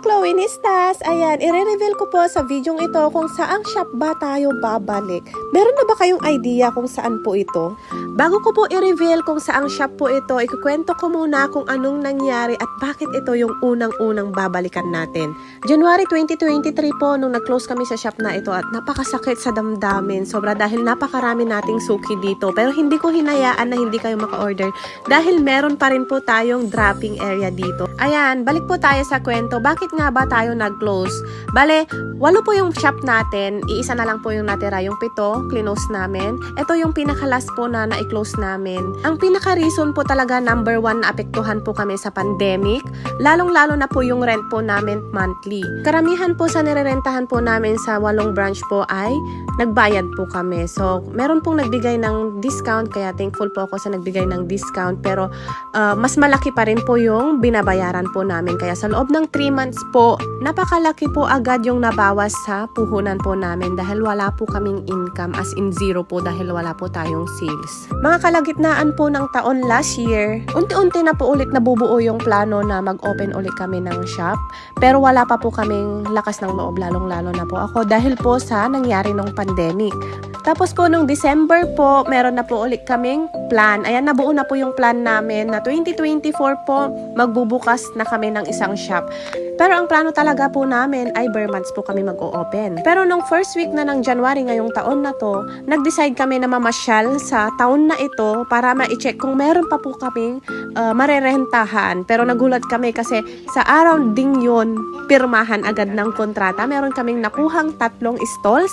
Chloenistas! Ayan, i-reveal ko po sa videong ito kung saang shop ba tayo babalik. Meron na ba kayong idea kung saan po ito? Bago ko po i-reveal kung saang shop po ito, ikukwento ko muna kung anong nangyari at bakit ito yung unang-unang babalikan natin. January 2023 po, nung nag-close kami sa shop na ito at napakasakit sa damdamin. Sobra dahil napakarami nating suki dito. Pero hindi ko hinayaan na hindi kayo maka-order dahil meron pa rin po tayong dropping area dito. Ayan, balik po tayo sa kwento. Bakit nga ba tayo nag-close? Bale, 8 po yung shop natin. Iisa na lang po yung natira. Yung 7, close namin. Ito yung pinaka-last po na na-close namin. Ang pinaka-reason po talaga, number 1, naapektuhan po kami sa pandemic. Lalong-lalo na po yung rent po namin monthly. Karamihan po sa nirerentahan po namin sa 8 branch po ay nagbayad po kami. So, meron pong nagbigay ng discount, kaya thankful po ako sa nagbigay ng discount. Pero, mas malaki pa rin po yung binabayaran po namin. Kaya sa loob ng 3 months po, napakalaki po agad yung nabawas sa puhunan po namin dahil wala po kaming income, as in zero po dahil wala po tayong sales. Mga kalagitnaan po ng taon last year, unti-unti na po ulit nabubuo yung plano na mag-open ulit kami ng shop. Pero wala pa po kaming lakas ng loob, lalong-lalo na po ako dahil po sa nangyari nung pandemic. Tapos po nung December po, meron na po ulit kaming plan. Ayan, nabuo na po yung plan namin na 2024 po, magbubukas na kami ng isang shop. Pero ang plano talaga po namin ay bare months po kami mag-o-open. Pero nung first week na ng January ngayong taon na to, nag-decide kami na mamasyal sa taon na ito para ma-check kung meron pa po kaming marerentahan. Pero nagulat kami kasi sa araw ding yun, pirmahan agad ng kontrata. Meron kaming nakuhang 3 stalls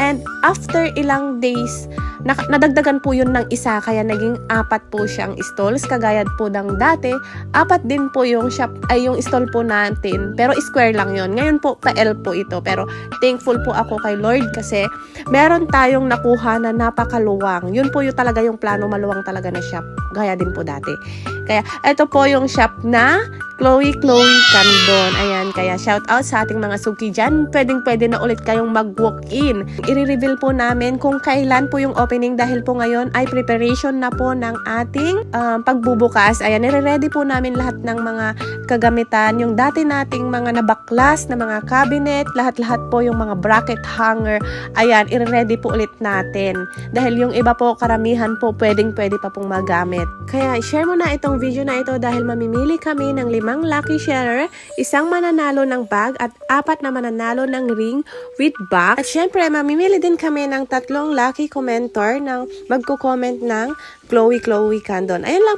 and after ilang days, nadagdagan po yun ng isa kaya naging 4 po siyang stalls kagaya po ng dati. 4 din po yung shop ay yung stall po natin pero square lang yun. Ngayon po pa-L po ito pero thankful po ako kay Lord kasi meron tayong nakuha na napakaluwang. Yun po yung talaga yung plano, maluwang talaga na shop gaya din po dati. Kaya ito po yung shop na Chloe Candon. Ayan, kaya shout out sa ating mga suki dyan. Pwedeng-pwede na ulit kayong mag-walk-in. I-reveal po namin kung kailan po yung opening dahil po ngayon ay preparation na po ng ating pagbubukas. Ayan, nire-ready po namin lahat ng mga kagamitan. Yung dati nating mga nabaklas na mga cabinet, lahat-lahat po yung mga bracket hanger. Ayan, i-ready po ulit natin. Dahil yung iba po, karamihan po, pwedeng-pwede pa pong magamit. Kaya, share mo na itong video na ito dahil mamimili kami ng 5 lucky sharer, 1 mananalo ng bag at 4 na mananalo ng ring with box. At syempre, mamimili din kami ng 3 lucky commenter ng magko-comment ng Chloe Candon. Ayun lang.